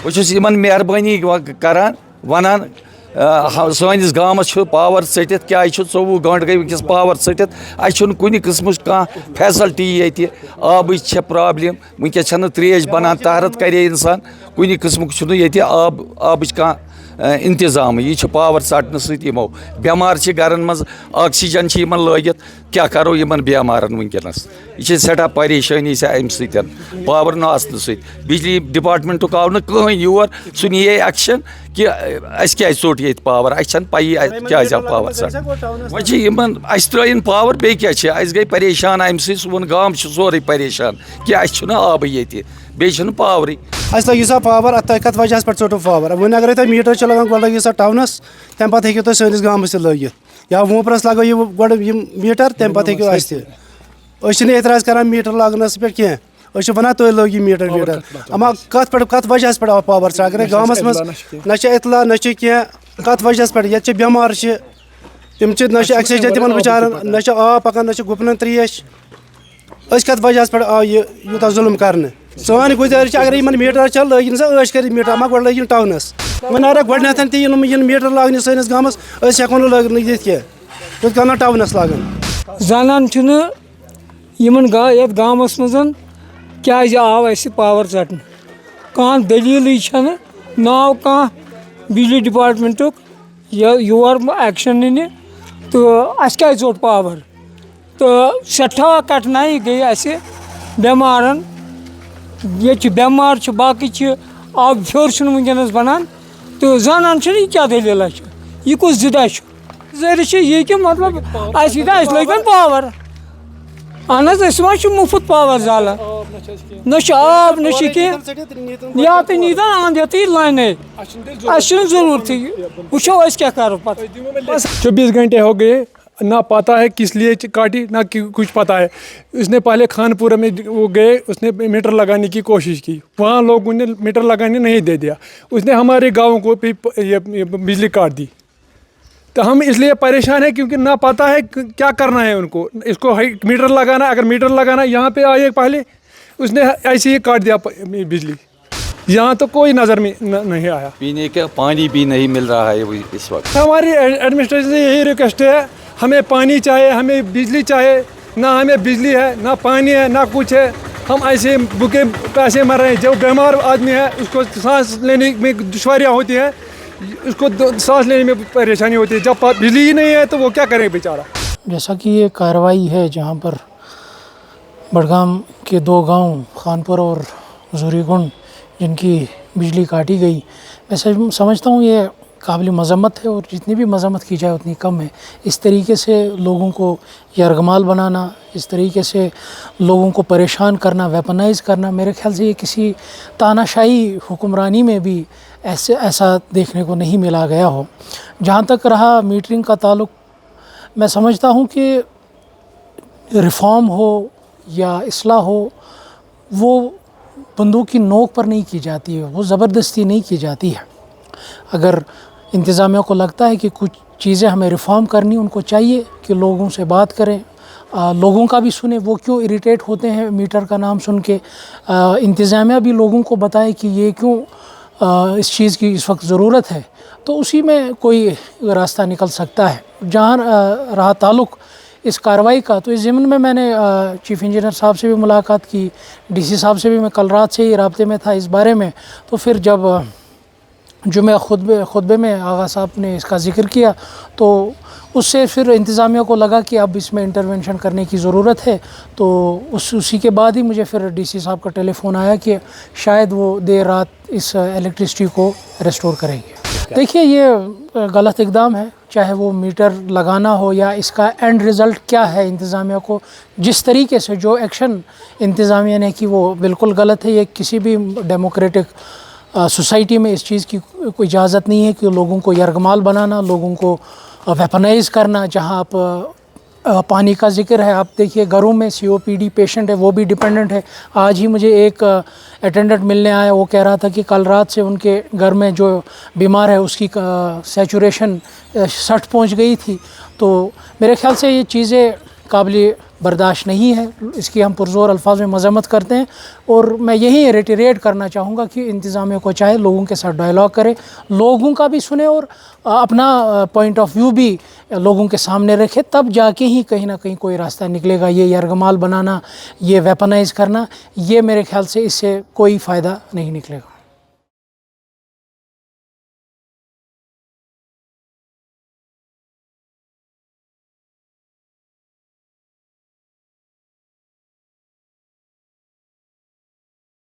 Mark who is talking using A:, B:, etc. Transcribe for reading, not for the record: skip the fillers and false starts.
A: بہٕ یِمن مہربٲنی کران ونان سٲنِس گامس چھُ پاور ژٔٹِتھ کیازِ چھُ 24 گٲنٛٹہٕ گٔے وٕنکیٚس پاور ژٔٹِتھ اَسہِ چھُنہٕ کُنہِ قٕسمٕچ کانٛہہ فیسلٹی ییٚتہِ آبٕچ چھےٚ پرابلِم وٕنکیٚس چھنہٕ تریش بنان تحرت کرے اِنسان کُنہِ قٕسمُک چھُنہٕ ییٚتہِ آبٕچ کانٛہہ انتظام یہِ چھُ پاور ژٹنہٕ سۭتۍ یِمو بٮ۪مار چھِ گرن منٛز آکسیجن چھِ یِمن لٲگِتھ کیاہ کرو یِمن بٮ۪مارن وٕنکیٚنس یہِ چھِ سٮ۪ٹھاہ پریشٲنی چھِ اَمہِ سۭتۍ پاور نہٕ آسنہٕ سۭتۍ بجلی ڈپارٹمنٹُک آو نہٕ کٕہٕنۍ یور سُہ نِیے ایٚکشن کہِ اَسہِ کیازِ ژوٚٹ ییٚتہِ پاور اَسہِ چھنہٕ پَیی کیازِ آو پاور ژٹ وۄنۍ چھِ یِمن اَسہِ ترٛٲیِن پاور بیٚیہِ کیاہ چھِ اَسہِ گٔے پریشان اَمہِ سۭتۍ سون گام چھُ سورُے پریشان کہِ اَسہِ چھُنہٕ آبٕے ییٚتہِ بیٚیہِ چھُنہٕ پاورٕے
B: اَسہِ لٲگِو سا پاور تۄہہِ کَتھ وجہَس پٮ۪ٹھ ژوٚٹوٕ پاور وۄنۍ اگرے تۄہہِ میٖٹر چھِ لگان گۄڈٕ لٲگِو سا ٹاونس تَمہِ پتہٕ ہیٚکِو تُہۍ سٲنِس گامس تہِ لٲگِتھ یا ووٗپرس لگٲیِو گۄڈٕ یِم میٖٹر تَمہِ پتہٕ ہیٚکِو اَسہِ تہِ أسۍ چھِنہٕ اعتراض کران میٖٹر لاگنس پٮ۪ٹھ کینٛہہ أسۍ چھِ ونان تُہۍ لٲگِو میٖٹر اما کتھ وجہَس پٮ۪ٹھ آو پاور ژٹ اگرے گامس منٛز نہ چھِ اطلاع نہ چھِ کینٛہہ کتھ وجہَس پٮ۪ٹھ ییٚتہِ چھِ بٮ۪مار چھِ تِم چھِ نہ چھِ آکسیجن تِمن بِچارن نہ چھِ آب پکان نہ چھِ گُپنن تریش أسۍ کتھ وجہَس پٮ۪ٹھ آو یہِ یوٗتاہ ظُلم کرنہٕ سٲنۍ گُزٲرِش چھِ اگر یِمن میٖٹر چھِ لٲگِن سا عٲش کٔرِتھ میٖٹر اما گۄڈٕ لٲگِن ٹاونس وۄنۍ اگر گۄڈٕنیتھ تہِ یِن میٖٹر لاگنہِ سٲنِس گامس أسۍ ہٮ۪کو نہٕ لٲگنہٕ دِتھ کینٛہہ تیُتھ کال نہٕ ٹاونس لاگان
C: زانان چھُنہٕ یِمن یتھ گامس منٛز کیازِ آو اَسہِ پاور ژٹنہٕ کانٛہہ دٔلیٖلٕے چھنہٕ ناو کانٛہہ بجلی ڈپارٹمنٹُک یور ایٚکشن نِنہِ تہٕ اَسہِ کیازِ ژوٚٹ پاور تہٕ سٮ۪ٹھاہ کٹھنایی گٔے اَسہِ بٮ۪مارن ییٚتہِ چھِ بٮ۪مار چھِ باقٕے چھِ آبہٕ پھیوٚر چھُنہٕ وٕنکیٚنس بنان تہٕ زانان چھِنہٕ یہِ کیاہ دٔلیٖلہ چھِ یہِ کُس ضِدا چھُ گُزٲرِش چھِ یہِ کہِ مطلب اَسہِ لٲگۍ وۄنۍ پاور اہن حظ أسۍ ما چھِ مُفت پاور زالان نہ چھُ آب نہ چھِ کینٛہہ یا تہٕ نیٖتن انٛد ہیٚتھٕے لانے اَسہِ چھُنہٕ ضروٗرتھٕے وٕچھو أسۍ کیاہ کرو پتہٕ
D: 24 گھنٹے ہو گئے نہ پتہ ہے کس لیے کاٹی نہ کچھ پتہ ہے اس نے پہلے خان پورہ میں وہ گئے اس نے میٹر لگانے کی کوشش کی وہاں لوگوں نے میٹر لگانے نہیں دے دیا اس نے ہمارے گاؤں کو بجلی کاٹ دی تو ہم اس لیے پریشان ہیں کیونکہ نہ پتہ ہے کیا کرنا ہے ان کو اس کو میٹر لگانا اگر میٹر لگانا یہاں پہ آئے پہلے اس نے ایسے ہی کاٹ دیا بجلی یہاں تو کوئی نظر میں نہیں آیا
A: پینے کا پانی بھی نہیں مل رہا ہے اس وقت
D: ہماری ایڈمنسٹریشن سے یہی ریکویسٹ ہے ہمیں پانی چاہیے ہمیں بجلی چاہیے نہ ہمیں بجلی ہے نہ پانی ہے نہ کچھ ہے ہم ایسے بھوکے پیسے مر رہے ہیں جو بیمار آدمی ہے اس کو سانس لینے میں دشواریاں ہوتی ہیں اس کو سانس لینے میں پریشانی ہوتی ہے جب بجلی ہی نہیں ہے تو وہ کیا کرے بیچارہ
E: جیسا کہ یہ کارروائی ہے جہاں پر بڑگام کے 2 گاؤں خانپور اور زوری گنڈ جن کی بجلی کاٹی گئی میں سمجھتا ہوں یہ قابل مذمت ہے اور جتنی بھی مذمت کی جائے اتنی کم ہے اس طریقے سے لوگوں کو یرغمال بنانا اس طریقے سے لوگوں کو پریشان کرنا ویپنائز کرنا میرے خیال سے یہ کسی تاناشاہی حکمرانی میں بھی ایسا دیکھنے کو نہیں ملا گیا ہو جہاں تک رہا میٹرنگ کا تعلق میں سمجھتا ہوں کہ ریفارم ہو یا اصلاح ہو وہ بندوق کی نوک پر نہیں کی جاتی ہے وہ زبردستی نہیں کی جاتی ہے اگر انتظامیہ کو لگتا ہے کہ کچھ چیزیں ہمیں ریفارم کرنی ان کو چاہیے کہ لوگوں سے بات کریں لوگوں کا بھی سنیں وہ کیوں اریٹیٹ ہوتے ہیں میٹر کا نام سن کے انتظامیہ بھی لوگوں کو بتائے کہ یہ کیوں اس چیز کی اس وقت ضرورت ہے تو اسی میں کوئی راستہ نکل سکتا ہے جہاں رہا تعلق اس کارروائی کا تو اس ضمن میں نے چیف انجینئر صاحب سے بھی ملاقات کی ڈی سی صاحب سے بھی میں کل رات سے ہی رابطے میں تھا اس بارے میں تو پھر جب جمعہ خطبے میں آغا صاحب نے اس کا ذکر کیا تو اس سے پھر انتظامیہ کو لگا کہ اب اس میں انٹرونشن کرنے کی ضرورت ہے تو اسی کے بعد ہی مجھے پھر ڈی سی صاحب کا ٹیلی فون آیا کہ شاید وہ دیر رات اس الیکٹریسٹی کو ریسٹور کریں گے دیکھیے یہ غلط اقدام ہے چاہے وہ میٹر لگانا ہو یا اس کا اینڈ رزلٹ کیا ہے انتظامیہ کو جس طریقے سے جو ایکشن انتظامیہ نے کی وہ بالکل غلط ہے یہ کسی بھی ڈیموکریٹک سوسائٹی میں اس چیز کی کوئی اجازت نہیں ہے کہ لوگوں کو یرغمال بنانا لوگوں کو ویپنائز کرنا جہاں آپ پانی کا ذکر ہے آپ دیکھیے گھروں میں COPD پیشنٹ ہے وہ بھی ڈپینڈنٹ ہے آج ہی مجھے ایک اٹینڈنٹ ملنے آیا وہ کہہ رہا تھا کہ کل رات سے ان کے گھر میں جو بیمار ہے اس کی سیچوریشن 60 پہنچ گئی تھی تو میرے خیال سے یہ چیزیں قابل برداشت نہیں ہے، اس کی ہم پرزور الفاظ میں مذمت کرتے ہیں، اور میں یہی ریٹریٹ کرنا چاہوں گا کہ انتظامیہ کو چاہے لوگوں کے ساتھ ڈائلاگ کرے، لوگوں کا بھی سنے اور اپنا پوائنٹ آف ویو بھی لوگوں کے سامنے رکھے، تب جا کے ہی کہیں نہ کہیں کوئی راستہ نکلے گا۔ یہ یرغمال بنانا، یہ ویپنائز کرنا، یہ میرے خیال سے اس سے کوئی فائدہ نہیں نکلے گا۔